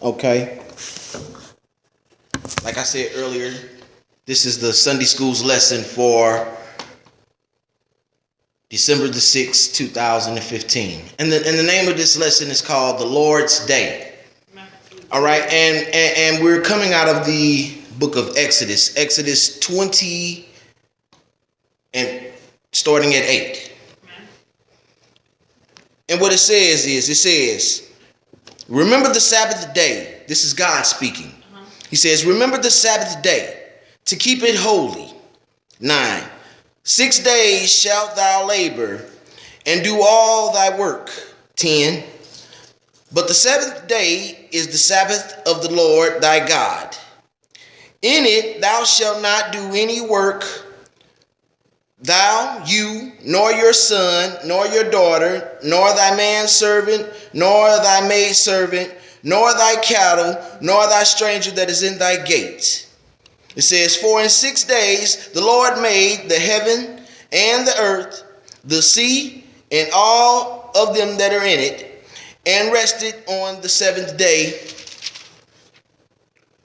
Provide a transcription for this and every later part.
Okay. Like I said earlier, this is the Sunday School's lesson for December the 6th, 2015. And the name of this lesson is called The Lord's Day. All right. And we're coming out of the book of Exodus 20 and starting at 8. And what it says, remember the Sabbath day. This is God speaking. He says, remember the Sabbath day to keep it holy. 9. 6 days shalt thou labor and do all thy work. 10. But the seventh day is the Sabbath of the Lord thy God. In it thou shalt not do any work, you, nor your son, nor your daughter, nor thy manservant, nor thy maidservant, nor thy cattle, nor thy stranger that is in thy gates. It says, for in 6 days the Lord made the heaven and the earth, the sea, and all of them that are in it, and rested on the seventh day.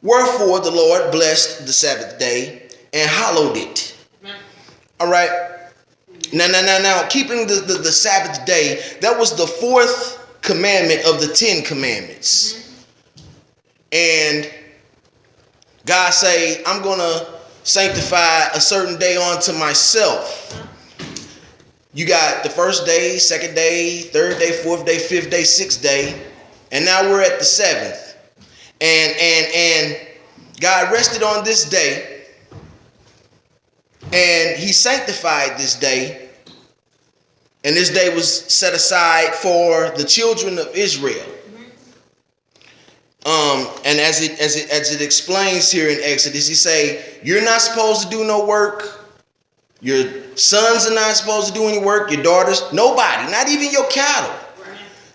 Wherefore the Lord blessed the Sabbath day and hallowed it. All right. Now, keeping the Sabbath day, that was the fourth commandment of the 10 commandments. And God say, I'm going to sanctify a certain day unto myself. You got the first day, second day, third day, fourth day, fifth day, sixth day. And now we're at the seventh. And God rested on this day. And he sanctified this day. And this day was set aside for the children of Israel. And as it explains here in Exodus, he say, you're not supposed to do no work. Your sons are not supposed to do any work. Your daughters, nobody, not even your cattle.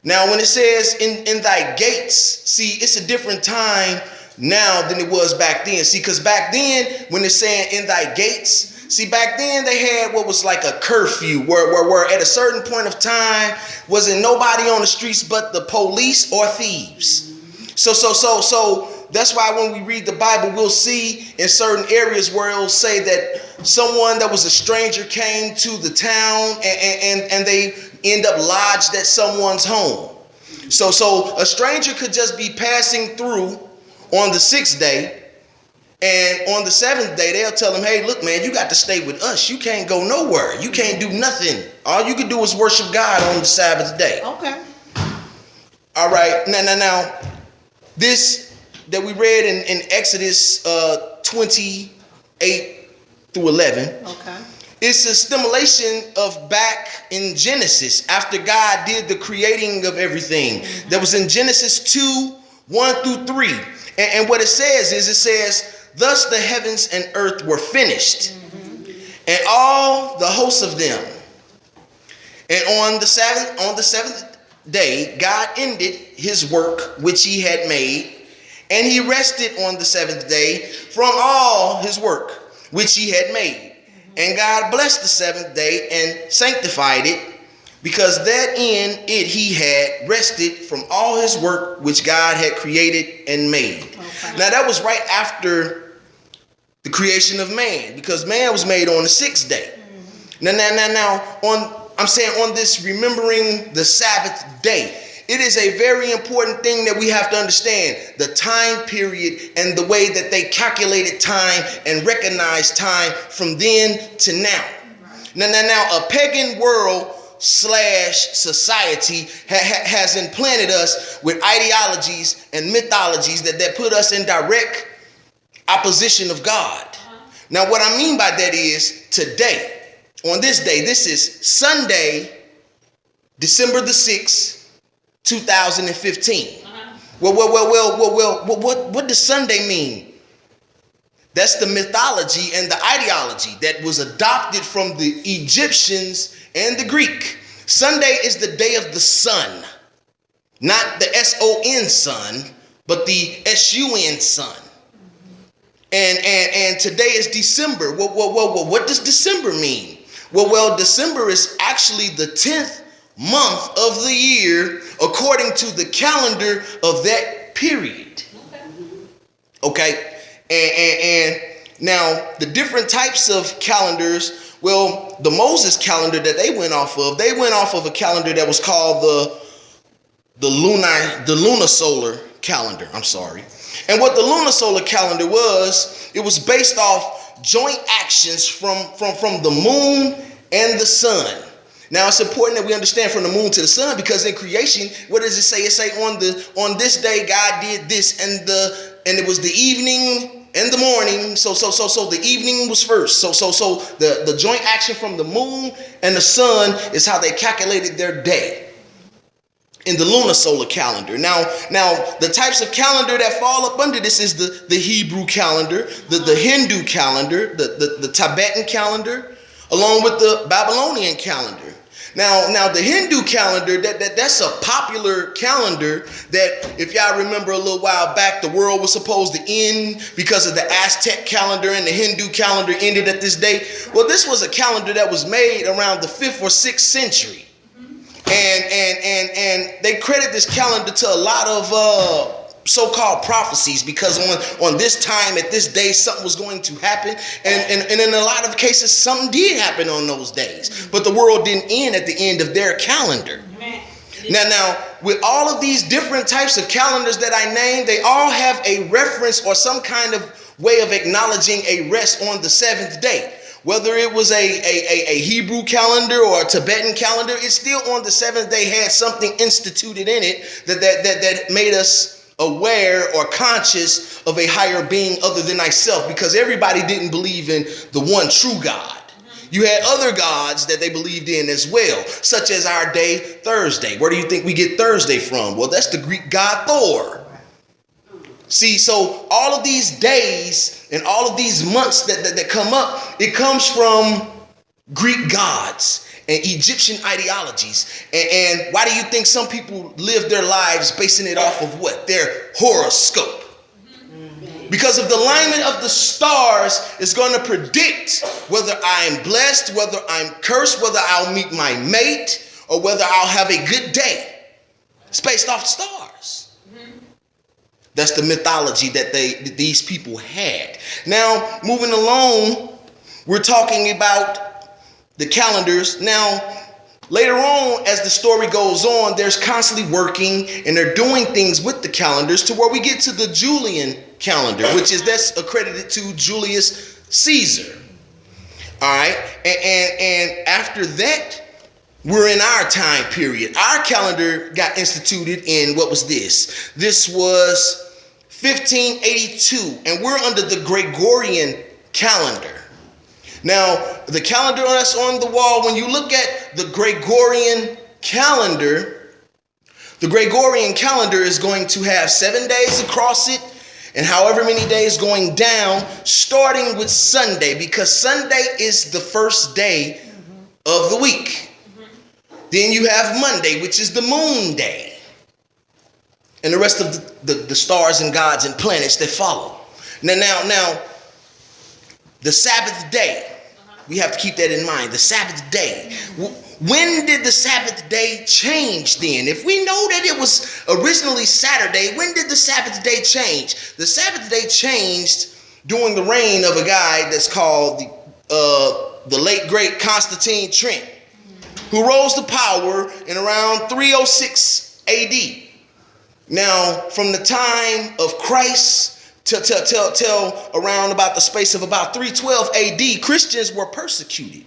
Now, when it says in thy gates, see, it's a different time now than it was back then. See, because back then, when it's saying in thy gates, see, back then they had what was like a curfew where at a certain point of time wasn't nobody on the streets but the police or thieves. So that's why when we read the Bible, we'll see in certain areas where it'll say that someone that was a stranger came to the town and they end up lodged at someone's home. So a stranger could just be passing through on the 6th day. And on the 7th day, they'll tell him, hey, look, man, you got to stay with us. You can't go nowhere. You can't do nothing. All you can do is worship God on the Sabbath day. Okay. All right. Now, this that we read in Exodus 28 through 11. Okay. It's a stimulation of back in Genesis after God did the creating of everything. Mm-hmm. That was in Genesis 2, 1 through 3. And what it says, thus the heavens and earth were finished, and all the hosts of them. And on the seventh day, God ended his work which he had made, and he rested on the seventh day from all his work which he had made. And God blessed the seventh day and sanctified it, because that in it he had rested from all his work which God had created and made. Okay. Now that was right after the creation of man, because man was made on the 6th day. Now on this remembering the Sabbath day, it is a very important thing that we have to understand the time period and the way that they calculated time and recognized time from then to now. Now a pagan world / society has implanted us with ideologies and mythologies that put us in direct opposition of God. Now, what I mean by that is today, on this day, this is Sunday, December the 6th, 2015. Well, what does Sunday mean? That's the mythology and the ideology that was adopted from the Egyptians and the Greek. Sunday is the day of the sun, not the S-O-N sun, but the S-U-N sun. And today is December. What does December mean? Well, December is actually the 10th month of the year according to the calendar of that period. Okay, and now the different types of calendars. Well, the Moses calendar that they went off of a calendar that was called the lunisolar calendar. I'm sorry. And what the lunisolar calendar was, it was based off joint actions from the moon and the sun. Now it's important that we understand from the moon to the sun, because in creation, what does it say? It say on this day God did this, and it was the evening and the morning. So the evening was first. So the joint action from the moon and the sun is how they calculated their day in the lunisolar calendar. Now the types of calendar that fall up under this is the Hebrew calendar, the Hindu calendar, the Tibetan calendar, along with the Babylonian calendar. Now the Hindu calendar, that's a popular calendar that, if y'all remember a little while back, the world was supposed to end because of the Aztec calendar, and the Hindu calendar ended at this date. Well, this was a calendar that was made around the 5th or 6th century. And they credit this calendar to a lot of so-called prophecies, because on this time at this day something was going to happen, and in a lot of cases something did happen on those days, but the world didn't end at the end of their calendar. Now with all of these different types of calendars that I named, they all have a reference or some kind of way of acknowledging a rest on the seventh day. Whether it was a Hebrew calendar or a Tibetan calendar, it's still on the seventh day had something instituted in it that made us aware or conscious of a higher being other than thyself, because everybody didn't believe in the one true God. You had other gods that they believed in as well, such as our day, Thursday. Where do you think we get Thursday from? Well, that's the Greek god Thor. See, so all of these days and all of these months that come up, it comes from Greek gods and Egyptian ideologies. And why do you think some people live their lives basing it off of what? Their horoscope. Because of the alignment of the stars is going to predict whether I'm blessed, whether I'm cursed, whether I'll meet my mate, or whether I'll have a good day. It's based off the stars. That's the mythology that these people had. Now, moving along, we're talking about the calendars. Now, later on, as the story goes on, there's constantly working and they're doing things with the calendars to where we get to the Julian calendar, that's accredited to Julius Caesar. All right. And after that, we're in our time period. Our calendar got instituted in, what was this? This was 1582, and we're under the Gregorian calendar. Now, the calendar that's on the wall, when you look at the Gregorian calendar is going to have 7 days across it, and however many days going down, starting with Sunday, because Sunday is the first day of the week. Then you have Monday, which is the moon day, and the rest of the stars and gods and planets that follow. Now, the Sabbath day, we have to keep that in mind. The Sabbath day. When did the Sabbath day change then? If we know that it was originally Saturday, when did the Sabbath day change? The Sabbath day changed during the reign of a guy that's called the late great Constantine Trent, who rose to power in around 306 AD. Now, from the time of Christ till around about the space of about 312 AD, Christians were persecuted.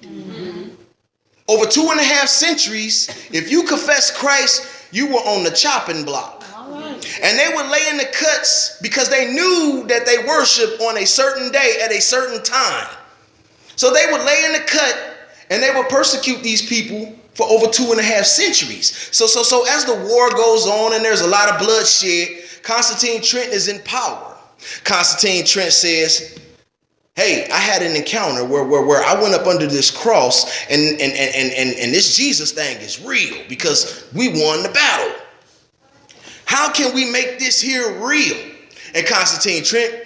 Over 2.5 centuries, if you confess Christ, you were on the chopping block. And they would lay in the cuts because they knew that they worship on a certain day at a certain time. So they would lay in the cut and they would persecute these people for over 2.5 centuries. So as the war goes on and there's a lot of bloodshed, Constantine Trent is in power. Constantine Trent says, hey, I had an encounter where I went up under this cross and this Jesus thing is real because we won the battle. How can we make this here real? And Constantine Trent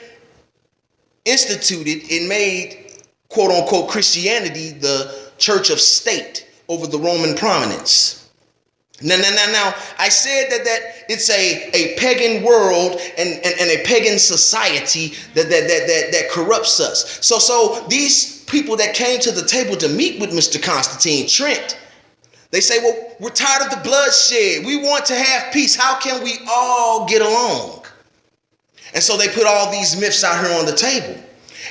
instituted and made, quote unquote, Christianity the church of state over the Roman prominence. Now, I said that it's a pagan world and a pagan society that corrupts us. So these people that came to the table to meet with Mr. Constantine Trent, they say, well, we're tired of the bloodshed. We want to have peace. How can we all get along? And so they put all these myths out here on the table.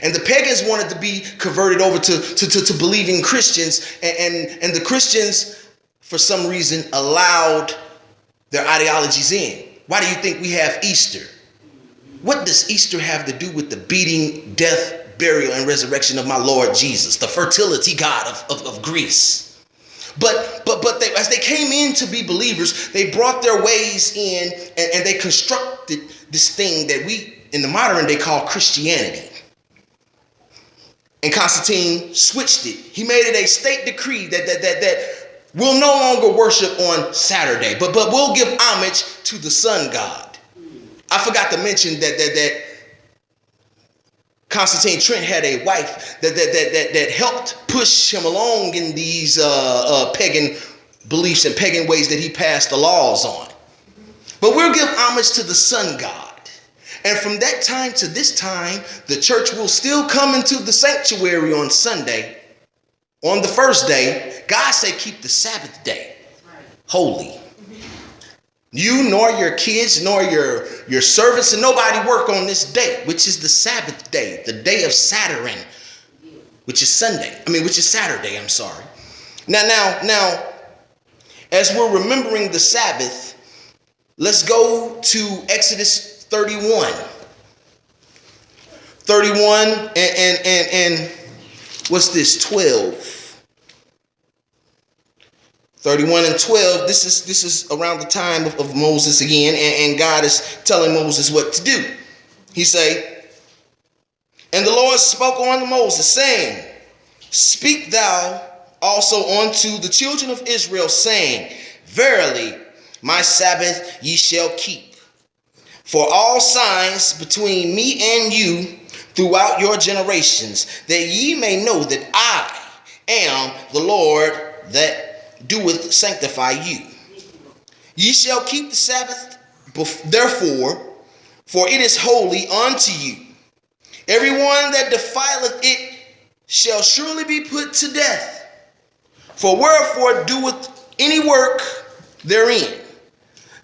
And the pagans wanted to be converted over to believing Christians. And the Christians, for some reason, allowed their ideologies in. Why do you think we have Easter? What does Easter have to do with the beating, death, burial, and resurrection of my Lord Jesus, the fertility god of Greece? But they, as they came in to be believers, they brought their ways in and they constructed this thing that we, in the modern day, call Christianity. And Constantine switched it. He made it a state decree that we'll no longer worship on Saturday, but we'll give homage to the sun god. I forgot to mention that Constantine Trent had a wife that helped push him along in these pagan beliefs and pagan ways that he passed the laws on. But we'll give homage to the sun god. And from that time to this time, the church will still come into the sanctuary on Sunday. On the first day, God said keep the Sabbath day holy. You nor your kids nor your servants and nobody work on this day, which is the Sabbath day, the day of Saturn, which is Saturday, I'm sorry. Now, as we're remembering the Sabbath, let's go to Exodus 31. 31 and what's this? 12. 31 and 12. This is around the time of Moses again, and God is telling Moses what to do. He say, and the Lord spoke unto Moses, saying, speak thou also unto the children of Israel, saying, verily my Sabbath ye shall keep. For all signs between me and you throughout your generations, that ye may know that I am the Lord that doeth sanctify you. Ye shall keep the Sabbath, therefore, for it is holy unto you. Everyone that defileth it shall surely be put to death. For wherefore doeth any work therein,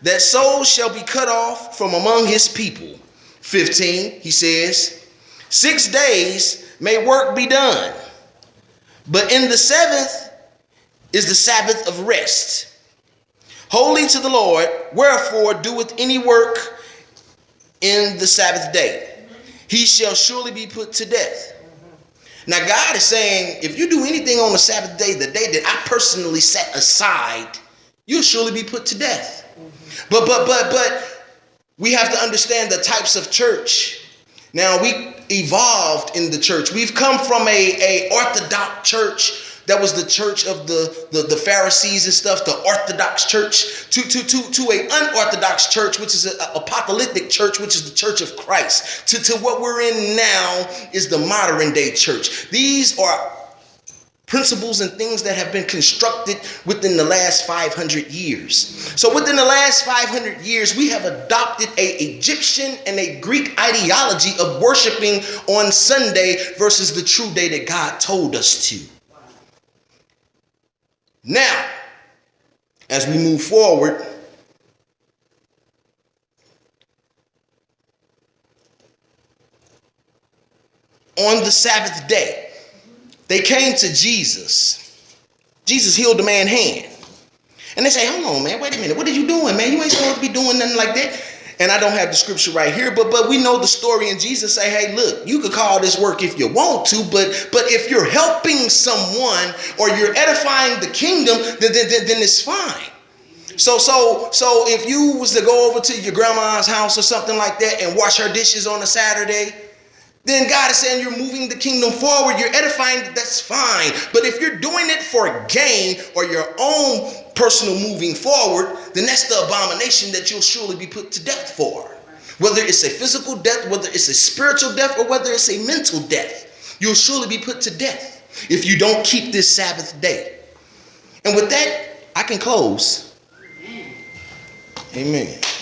that soul shall be cut off from among his people. 15, he says, 6 days may work be done, but in the seventh is the Sabbath of rest, holy to the Lord. Wherefore doeth any work in the Sabbath day, he shall surely be put to death. Now God is saying, if you do anything on the Sabbath day, the day that I personally set aside, you'll surely be put to death. But we have to understand the types of church. Now we evolved in the church. We've come from a Orthodox church that was the church of the Pharisees and stuff, the Orthodox church, to a unorthodox church, which is an apocalyptic church, which is the church of Christ. To what we're in now is the modern day church. These are principles and things that have been constructed within the last 500 years. So within the last 500 years, we have adopted an Egyptian and a Greek ideology of worshiping on Sunday versus the true day that God told us to. Now, as we move forward, on the Sabbath day, they came to Jesus. Jesus healed the man's hand. And they say, hold on, man, wait a minute. What are you doing, man? You ain't supposed to be doing nothing like that. And I don't have the scripture right here, but we know the story. And Jesus say, hey, look, you could call this work if you want to, but if you're helping someone or you're edifying the kingdom, then it's fine. So if you was to go over to your grandma's house or something like that and wash her dishes on a Saturday, then God is saying you're moving the kingdom forward. You're edifying, that's fine. But if you're doing it for gain or your own personal moving forward, then that's the abomination that you'll surely be put to death for. Whether it's a physical death, whether it's a spiritual death, or whether it's a mental death, you'll surely be put to death if you don't keep this Sabbath day. And with that, I can close. Amen.